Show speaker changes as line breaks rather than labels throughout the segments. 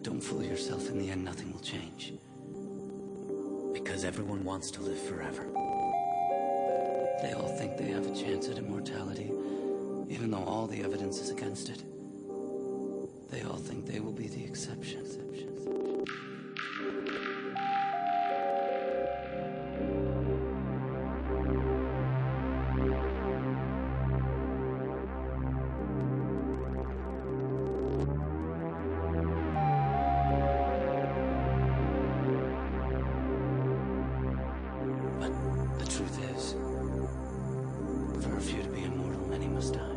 Don't fool yourself. In the end, nothing will change. Because everyone wants to live forever. They all think they have a chance at immortality, even though all the evidence is against it. They all think they will be the exception. But the truth is, for a few to be immortal, many must die.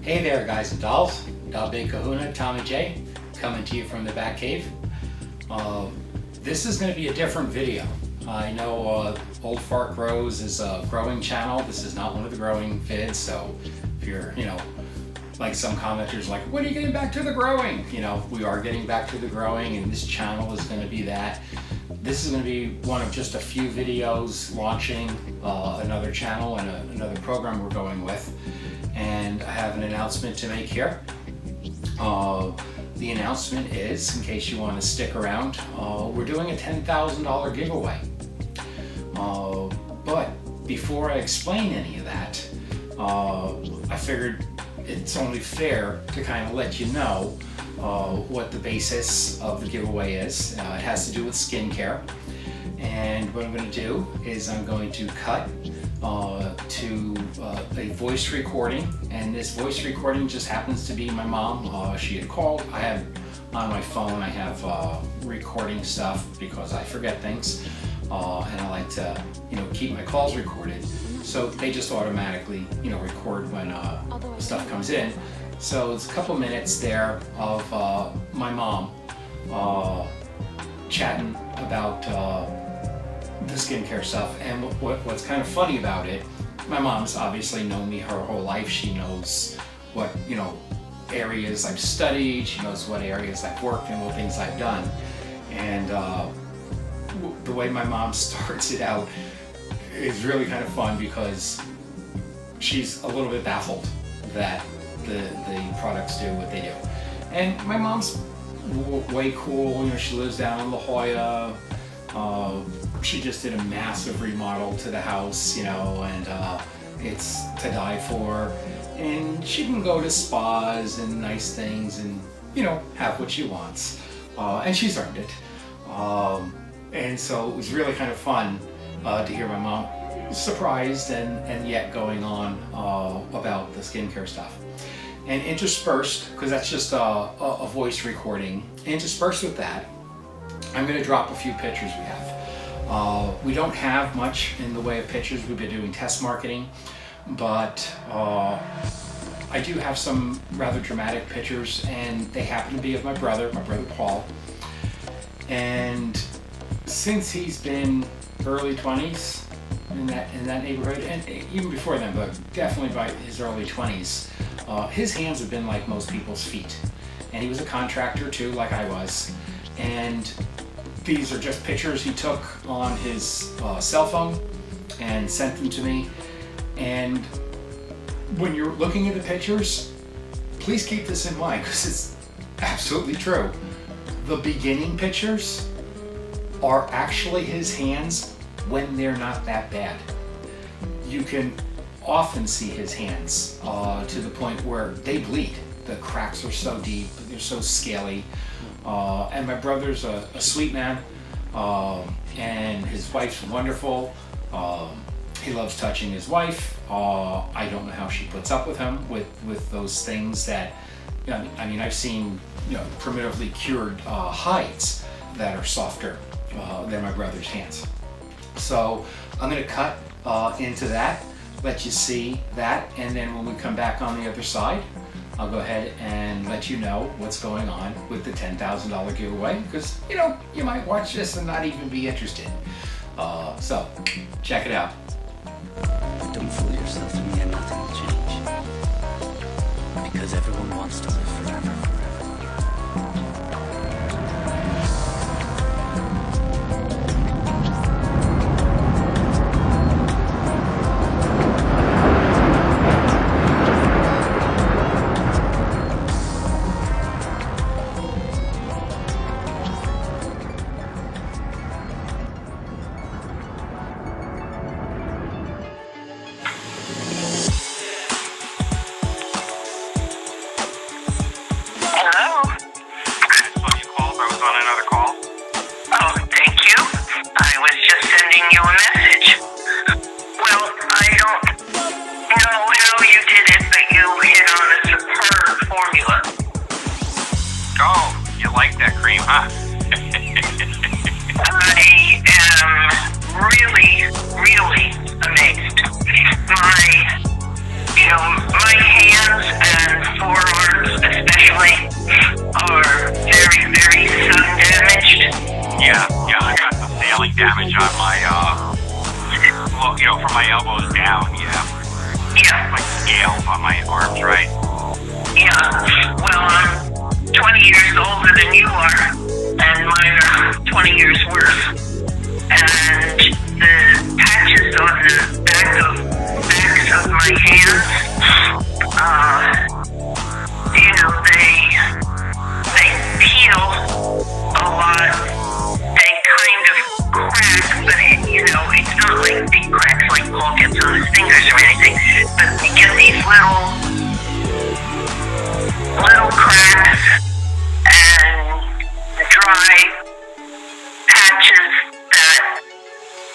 Hey there, guys and dolls. Doll Big Kahuna, Tommy J, coming to you from the Batcave. This is going to be a different video. I know Old Fart Grows is a growing channel. This is not one of the growing vids, so if you're, like some commenters like, when are you getting back to the growing? We are getting back to the growing, and this channel is going to be that. This is going to be one of just a few videos launching another channel and another program we're going with. And I have an announcement to make here. The announcement is, in case you want to stick around, we're doing a $10,000 giveaway. But before I explain any of that, I figured it's only fair to kind of let you know what the basis of the giveaway is. It has to do with skincare. And what I'm going to do is I'm going to cut to a voice recording, and this voice recording just happens to be my mom. She had called. I have on my phone, I have recording stuff because I forget things, and I like to keep my calls recorded, so they just automatically record when stuff comes in. So it's a couple minutes there of my mom chatting about the skincare stuff. And what's kind of funny about it, my mom's obviously known me her whole life. She knows what areas I've studied, she knows what areas I've worked and what things I've done. And the way my mom starts it out is really kind of fun, because she's a little bit baffled that the products do what they do. And my mom's way cool. She lives down in La Jolla. She just did a massive remodel to the house, and it's to die for. And she can go to spas and nice things and, have what she wants. And she's earned it. And so it was really kind of fun to hear my mom surprised and yet going on about the skincare stuff. And interspersed, because that's just a voice recording, interspersed with that, I'm going to drop a few pictures we have. We don't have much in the way of pictures. We've been doing test marketing, but I do have some rather dramatic pictures, and they happen to be of my brother Paul. And since he's been early 20s in that neighborhood, and even before then, but definitely by his early 20s, his hands have been like most people's feet. And he was a contractor too, like I was. And these are just pictures he took on his cell phone and sent them to me. And when you're looking at the pictures, please keep this in mind, because it's absolutely true. The beginning pictures are actually his hands when they're not that bad. You can often see his hands to the point where they bleed. The cracks are so deep, they're so scaly. And my brother's a sweet man, and his wife's wonderful. He loves touching his wife. I don't know how she puts up with him with those things that, I mean, I've seen, primitively cured hides that are softer than my brother's hands. So I'm going to cut into that, let you see that, and then when we come back on the other side, I'll go ahead and let you know what's going on with the $10,000 giveaway, because you might watch this and not even be interested. So check it out.
Don't fool yourself, in the end nothing will change. Because everyone wants to live forever.
Damage on my, from my elbows down, like scales on my arms, right?
Yeah, well, I'm 20 years older than you are, and mine are 20 years worse. And the patches on the backs of my hands, they peel a lot. But it's not like big cracks like Paul gets on his fingers or anything. But you get these little cracks and dry patches that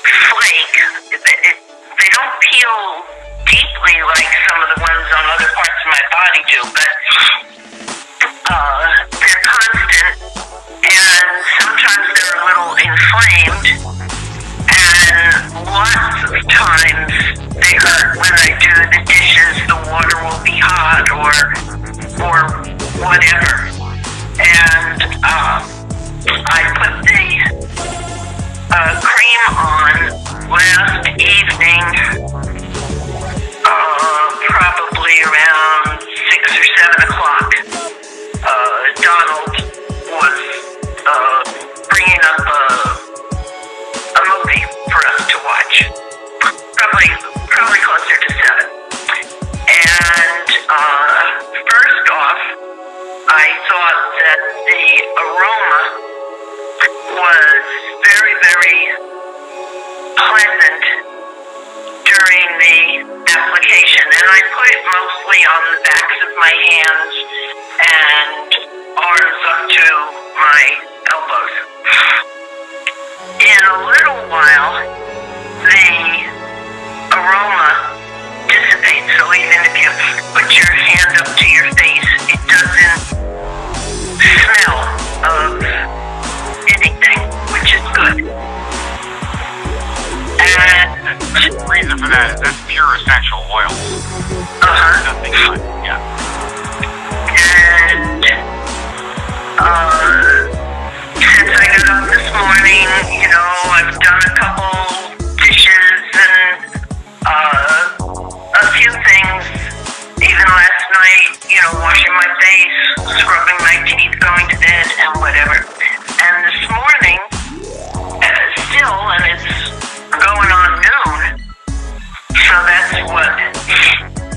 flake. They don't peel deeply like some of the ones on other parts of my body do, but they're constant, and sometimes they're a little inflamed. And lots of times they hurt when I do the dishes. The water will be hot or whatever. And I put the cream on last evening, probably around 6 or 7 o'clock. Donald was bringing up a movie for us to watch, probably closer to 7. And first off, I thought that the aroma was very, very pleasant during the application, and I put it mostly on the backs of my hands and arms up to my elbows. In a little while, the aroma dissipates, so even if you put your hand up to your face, it doesn't smell of anything, which is good. And
the reason for that is that's pure essential oil. Nothing but, yeah.
And since I got up this morning, I've done a couple dishes and a few things. Even last night, washing my face, scrubbing my teeth, going to bed, and whatever. And this morning, still, and it's going on noon, so that's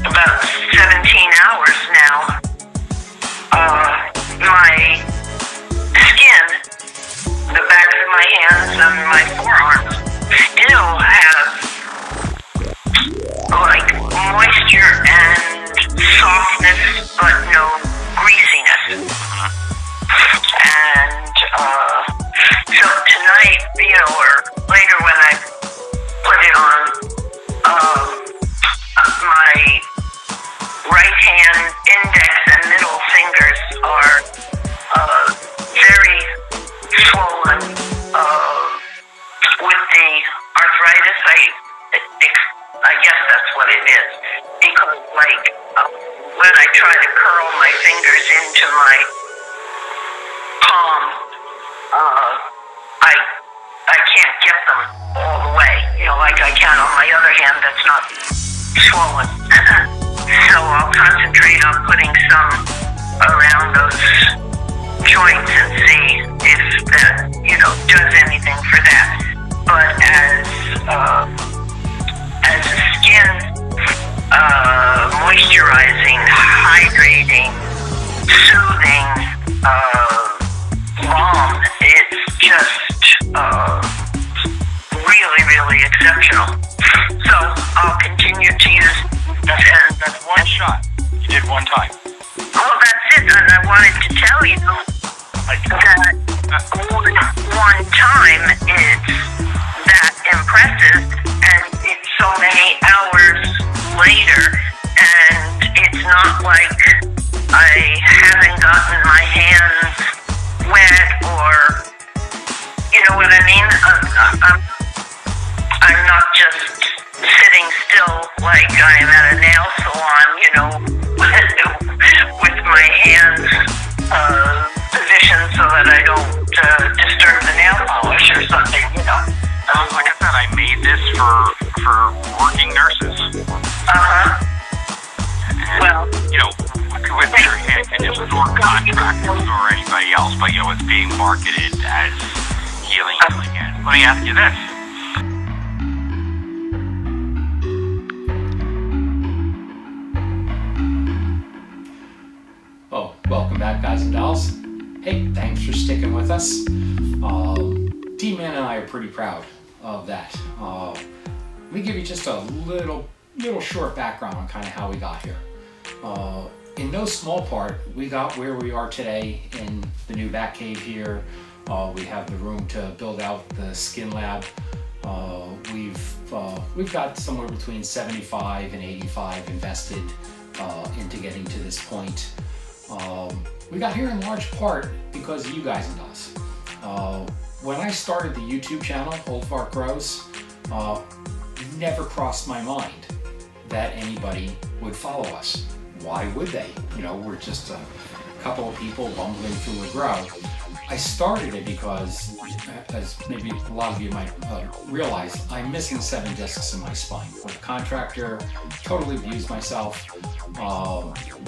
about 17 hours now. My skin, the backs of my hands and my forearms still have like moisture and softness, but no greasiness. And so tonight, or later when I put it on my fingers into my palm, I can't get them all the way, like I can on my other hand that's not swollen. So I'll concentrate on putting some around those joints and see if that, does anything for that. But as a skin moisturizing, hydrating, soothing balm, it's just really, really exceptional. So I'll continue to use
That's one shot. You did one time.
Well, that's it, and I wanted to tell you that one time is that impressive, and it's so many hours later, and it's not like I haven't gotten my hands wet or, you know what I mean? I'm not just sitting still like I'm at a nail salon, with my hands positioned so that I don't disturb the nail polish or something,
Like I said, I made this for working nurses. And,
Well,
with your hand conditions or contractors or anybody else, but it's being marketed as healing. And let me ask you this.
Oh, welcome back, guys and dolls. Hey, thanks for sticking with us. T-Man and I are pretty proud of that. Let me give you just a little short background on kind of how we got here. In no small part, we got where we are today in the new Batcave here. We have the room to build out the skin lab. We've got somewhere between 75 and 85 invested into getting to this point. We got here in large part because of you guys and us. When I started the YouTube channel, Old Fart Grows, never crossed my mind that anybody would follow us. Why would they? We're just a couple of people bumbling through a grow. I started it because, as maybe a lot of you might realize, I'm missing 7 discs in my spine. With a contractor, totally abused myself,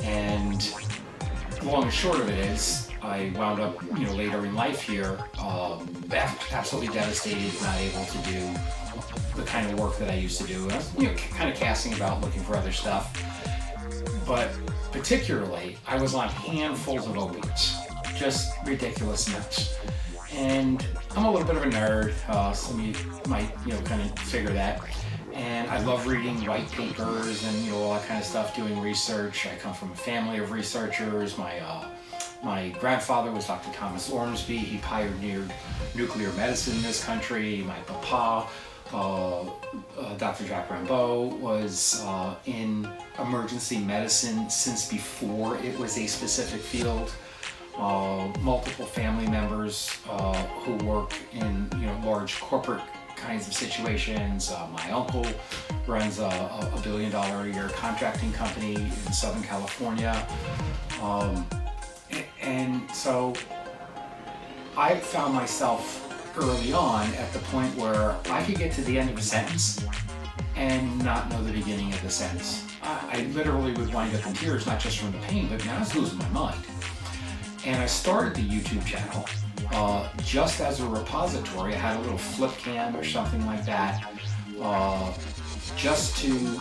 and long and short of it is, I wound up, later in life here, absolutely devastated, not able to do the kind of work that I used to do. I was, kind of casting about, looking for other stuff. But particularly, I was on handfuls of opiates, just ridiculous amounts. And I'm a little bit of a nerd. Some of you might, kind of figure that. And I love reading white papers and all that kind of stuff, doing research. I come from a family of researchers. My grandfather was Dr. Thomas Ormsby. He pioneered nuclear medicine in this country. My papa, Dr. Jacques Rambeau, was in emergency medicine since before it was a specific field. Multiple family members who work in large corporate kinds of situations. My uncle runs a $1 billion a year contracting company in Southern California. And so I found myself early on at the point where I could get to the end of a sentence and not know the beginning of the sentence. I literally would wind up in tears, not just from the pain, but I was losing my mind. And I started the YouTube channel just as a repository. I had a little flip cam or something like that, just to,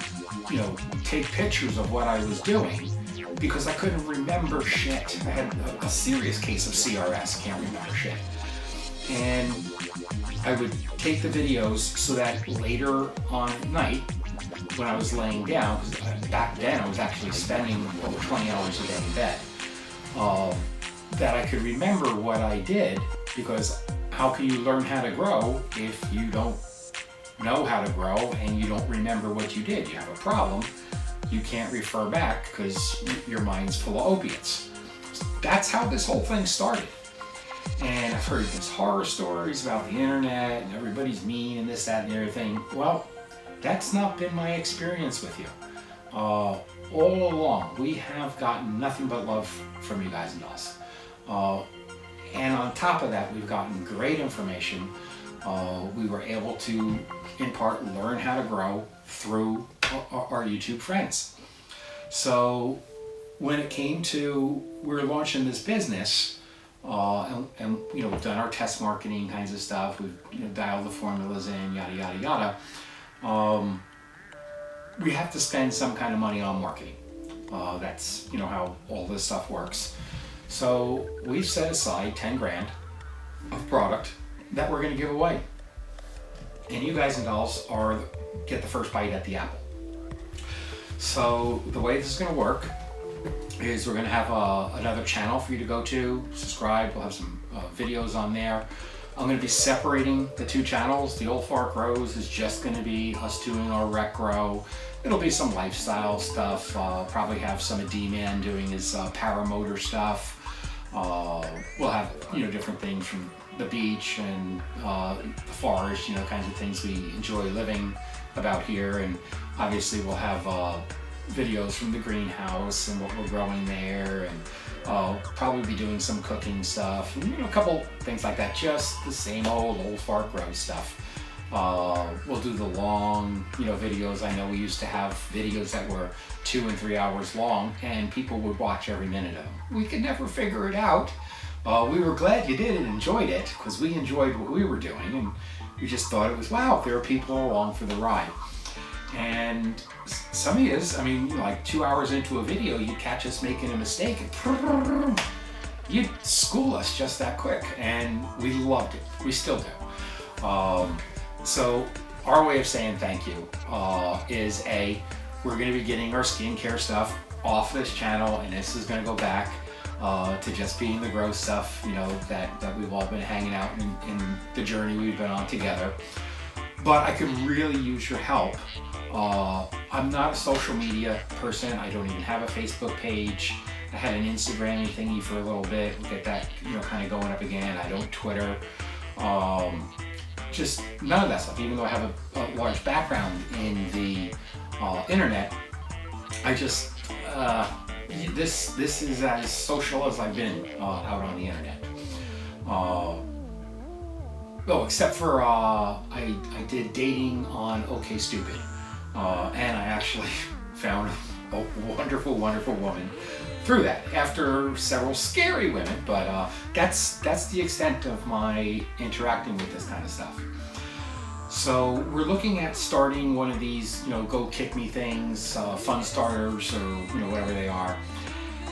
take pictures of what I was doing, because I couldn't remember shit. I had a serious case of CRS, can't remember shit. And I would take the videos so that later on at night, when I was laying down, because back then I was actually spending over 20 hours a day in bed, that I could remember what I did, because how can you learn how to grow if you don't know how to grow and you don't remember what you did? You have a problem, you can't refer back because your mind's full of opiates. That's how this whole thing started. And I've heard these horror stories about the internet and everybody's mean and this, that, and the other thing. Well, that's not been my experience with you. all along, we have gotten nothing but love from you guys and dolls. And on top of that, we've gotten great information. We were able to, in part, learn how to grow through our YouTube friends. So when it came to, we were launching this business, and you know, we've done our test marketing kinds of stuff. We've dialed the formulas in, yada yada yada. We have to spend some kind of money on marketing. That's how all this stuff works. So we've set aside 10 grand of product that we're going to give away, and you guys and dolls get the first bite at the apple. So the way this is going to work is we're going to have another channel for you to go to, subscribe. We'll have some videos on there. I'm going to be separating the two channels. The Old Fart Grows is just going to be us doing our rec grow. It'll be some lifestyle stuff. Probably have some of D-Man doing his paramotor stuff. We'll have different things from the beach and the forest, kinds of things we enjoy living about here. And obviously we'll have videos from the greenhouse and what we're growing there, and probably be doing some cooking stuff and a couple things like that. Just the same old Fart Grow stuff. We'll do the long videos. I know we used to have videos that were 2 and 3 hours long, and people would watch every minute of them. We could never figure it out. We were glad you did and enjoyed it, because we enjoyed what we were doing, and we just thought it was, wow, there are people along for the ride. And some of yous, like 2 hours into a video, you'd catch us making a mistake and you'd school us just that quick, and we loved it. We still do. So our way of saying thank you is we're going to be getting our skincare stuff off this channel, and this is going to go back to just being the gross stuff, that we've all been hanging out in the journey we've been on together. But I could really use your help. I'm not a social media person. I don't even have a Facebook page. I had an Instagram thingy for a little bit. We'll get that, kind of going up again. I don't Twitter. Just none of that stuff. Even though I have a large background in the internet, I just this is as social as I've been out on the internet. Except for I did dating on OkCupid, and I actually found a wonderful, wonderful woman through that after several scary women. But that's the extent of my interacting with this kind of stuff. So we're looking at starting one of these, go kick me things, fun starters, or whatever they are.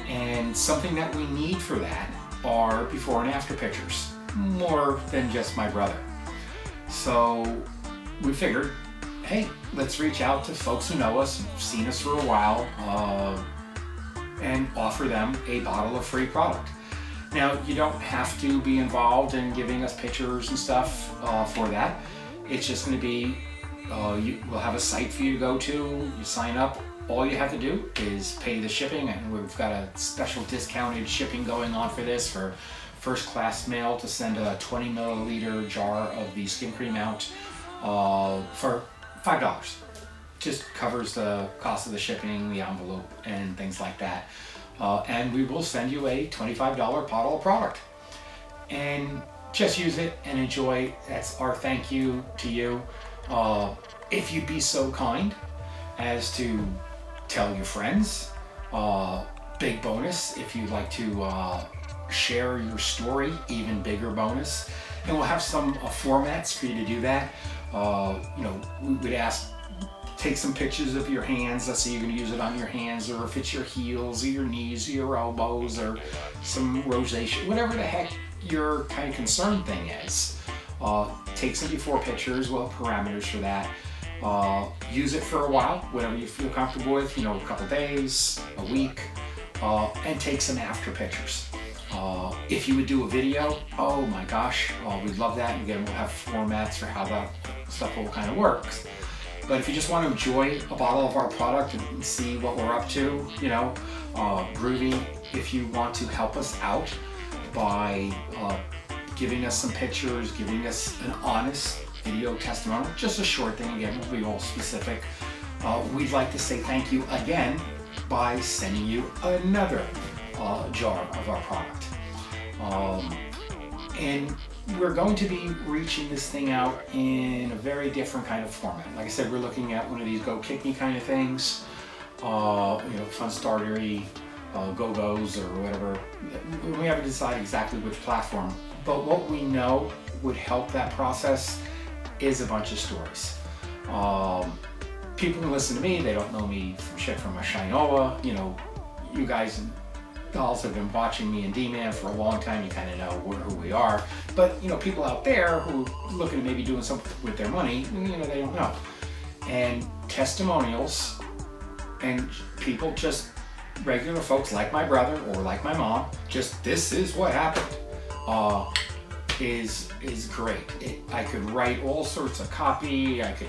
And something that we need for that are before and after pictures, more than just my brother. So we figured, hey, let's reach out to folks who know us, seen us for a while, and offer them a bottle of free product. Now, you don't have to be involved in giving us pictures and stuff for that. It's just going to be, we'll have a site for you to go to, you sign up. All you have to do is pay the shipping, and we've got a special discounted shipping going on for this for first class mail to send a 20 milliliter jar of the skin cream out for $5. Just covers the cost of the shipping, the envelope, and things like that. And we will send you a $25 bottle of product. And just use it and enjoy. That's our thank you to you. If you'd be so kind as to tell your friends, big bonus. If you'd like to share your story, even bigger bonus. And we'll have some formats for you to do that. We would ask, take some pictures of your hands. Let's say you're going to use it on your hands, or if it's your heels or your knees or your elbows, or some rosacea, whatever the heck your kind of concern thing is. Take some before pictures. We'll have parameters for that. Use it for a while, whatever you feel comfortable with, a couple days, a week, and take some after pictures. If you would do a video, oh my gosh, we'd love that. And again, we'll have formats for how that stuff will kind of work. But if you just want to enjoy a bottle of our product and see what we're up to, groovy, if you want to help us out by giving us some pictures, giving us an honest video testimonial, just a short thing, again, we'll be all specific. We'd like to say thank you again by sending you another jar of our product. And we're going to be reaching this thing out in a very different kind of format. Like I said, we're looking at one of these Go Kick Me kind of things, fun startery, go-go's or whatever. We haven't decided exactly which platform, but what we know would help that process is a bunch of stories. People who listen to me, they don't know me from shit from a Shinola. You guys and dolls have been watching me and D-Man for a long time. You kind of know who we are. But people out there who are looking at maybe doing something with their money, they don't know. And testimonials and people, just regular folks like my brother or like my mom, just this is what happened, is great. I could write all sorts of copy. I could,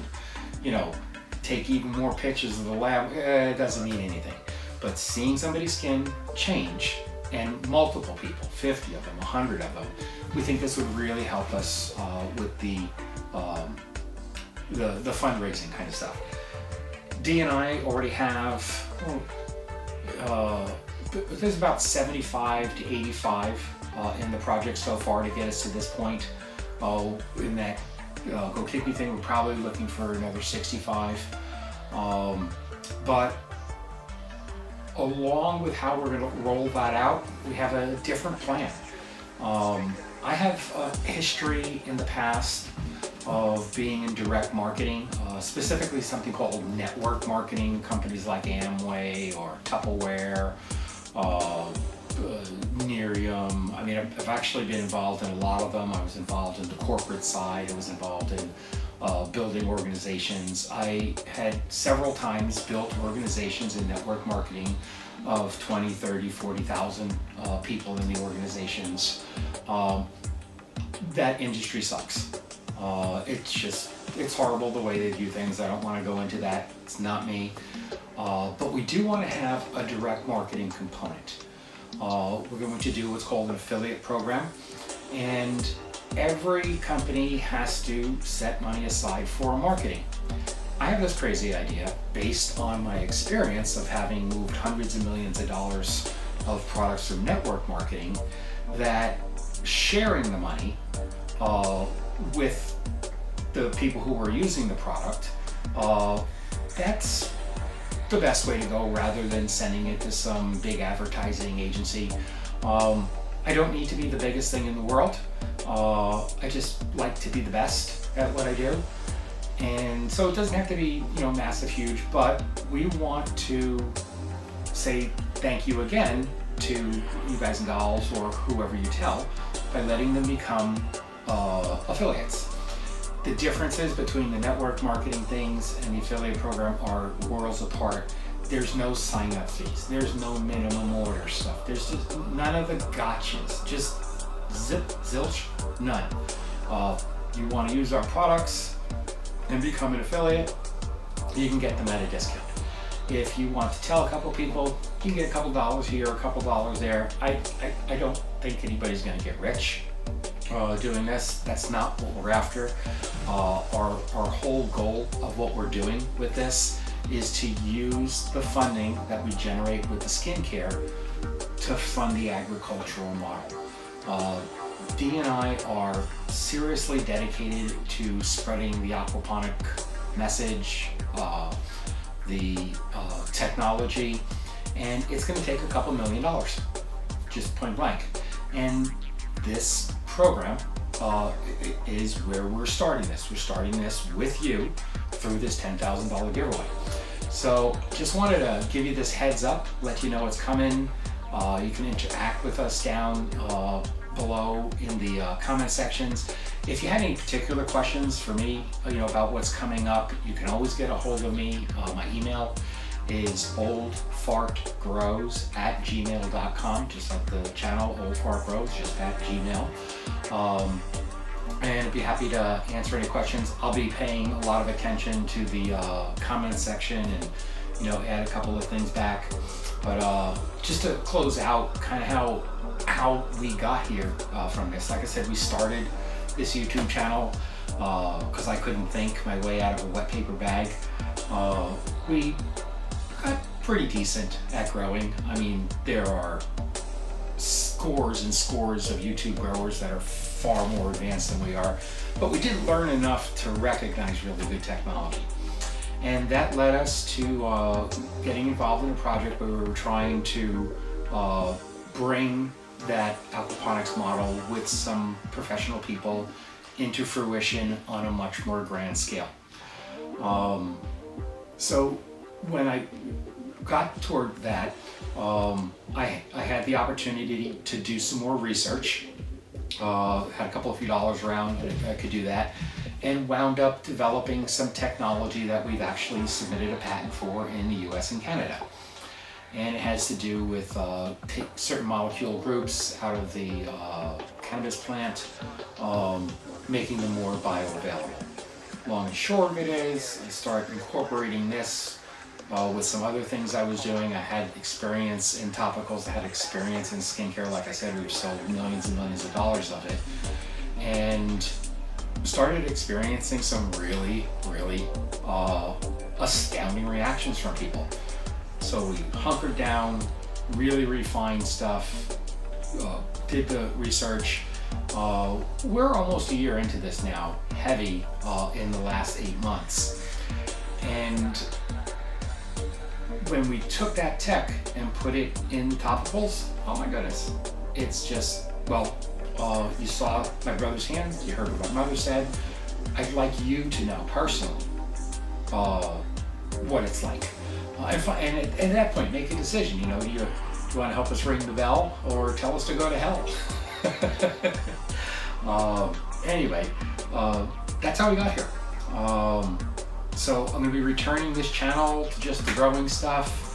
take even more pictures of the lab. It doesn't mean anything. But seeing somebody's skin change, and multiple people, 50 of them, 100 of them, we think this would really help us with the fundraising kind of stuff. Dee and I already have, there's about 75 to 85 in the project so far to get us to this point. In that Go Kick Me thing, we're probably looking for another 65. But along with how we're going to roll that out, we have a different plan. I have a history in the past of being in direct marketing, specifically something called network marketing, companies like Amway or Tupperware, Nerium. I mean, I've actually been involved in a lot of them. I was involved in the corporate side. I was involved in building organizations. I had several times built organizations in network marketing of 20, 30, 40,000 people in the organizations. That industry sucks. It's horrible the way they do things. I don't want to go into that. It's not me. But we do want to have a direct marketing component. We're going to do what's called an affiliate program, and every company has to set money aside for marketing. I have this crazy idea based on my experience of having moved hundreds of millions of dollars of products through network marketing, that sharing the money with the people who are using the product, that's the best way to go, rather than sending it to some big advertising agency. I don't need to be the biggest thing in the world. I just like to be the best at what I do. And so it doesn't have to be, massive, huge, but we want to say thank you again to you guys and dolls or whoever you tell by letting them become affiliates. The differences between the network marketing things and the affiliate program are worlds apart. There's no sign-up fees. There's no minimum order stuff. There's just none of the gotchas. Just zilch, none. You want to use our products and become an affiliate, you can get them at a discount. If you want to tell a couple people, you can get a couple dollars here, a couple dollars there. I don't think anybody's going to get rich doing this. That's not what we're after. Our whole goal of what we're doing with this is to use the funding that we generate with the skincare to fund the agricultural model. Dee and I are seriously dedicated to spreading the aquaponic message, the technology, and it's going to take a couple $1 million, just point blank. And this program is where we're starting this. We're starting this with you through this $10,000 giveaway. So just wanted to give you this heads up, let you know it's coming. You can interact with us down below in the comment sections. If you had any particular questions for me, about what's coming up, you can always get a hold of me. My email is oldfartgrows@gmail.com, just like the channel oldfartgrows, just at Gmail. And I'd be happy to answer any questions. I'll be paying a lot of attention to the comment section and add a couple of things back. But just to close out kind of how we got here from this. Like I said, we started this YouTube channel because I couldn't think my way out of a wet paper bag. We got pretty decent at growing. I mean, there are scores and scores of YouTube growers that are far more advanced than we are, but we did learn enough to recognize really good technology. And that led us to getting involved in a project where we were trying to bring that aquaponics model with some professional people into fruition on a much more grand scale. So when I got toward that, I had the opportunity to do some more research. Had a couple of few dollars around, I could do that, and wound up developing some technology that we've actually submitted a patent for in the US and Canada. And it has to do with take certain molecule groups out of the cannabis plant, making them more bioavailable. Long and short of it is, I started incorporating this with some other things I was doing. I had experience in topicals, I had experience in skincare. Like I said, we've sold millions and millions of dollars of it. And started experiencing some really, really astounding reactions from people. So we hunkered down, really refined stuff, did the research. We're almost a year into this now, heavy in the last 8 months. And when we took that tech and put it in topicals, oh my goodness, it's just, well, you saw my brother's hands, you heard what my mother said. I'd like you to know personally what it's like. And at that point, make a decision. You know, do you want to help us ring the bell or tell us to go to hell? Anyway, that's how we got here. So I'm going to be returning this channel to just the growing stuff.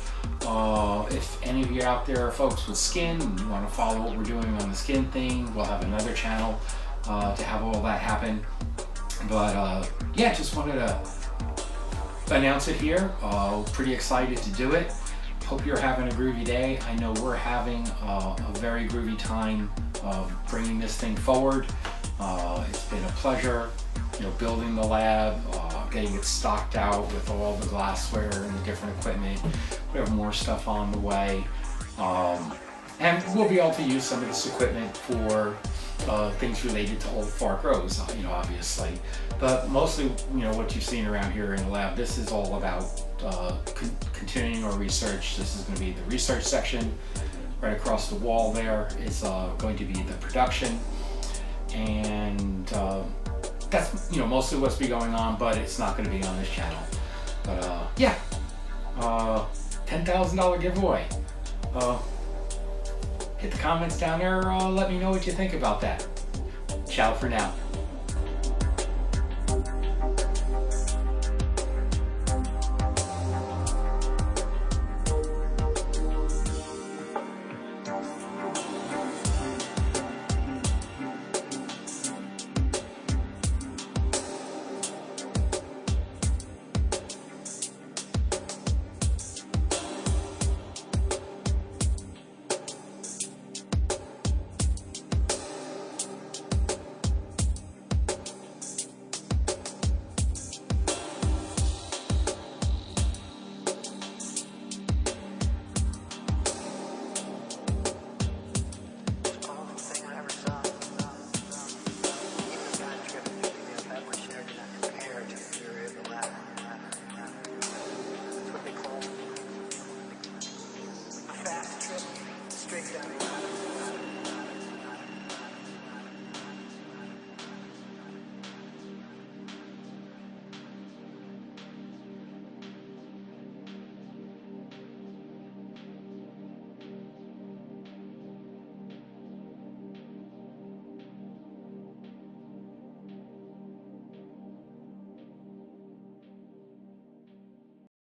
If any of you out there are folks with skin and you want to follow what we're doing on the skin thing, we'll have another channel to have all that happen. But yeah, just wanted to announce it here. Pretty excited to do it. Hope you're having a groovy day. I know we're having a very groovy time bringing this thing forward. It's been a pleasure, you know, building the lab, getting it stocked out with all the glassware and the different equipment. We have more stuff on the way. And we'll be able to use some of this equipment for things related to old fart grows, you know, obviously. But mostly, you know, what you've seen around here in the lab, this is all about continuing our research. This is going to be the research section. Right across the wall there is going to be the production. And that's, you know, mostly what's been going on, but it's not going to be on this channel. But yeah, $10,000 giveaway. Hit the comments down there, let me know what you think about that. Ciao for now.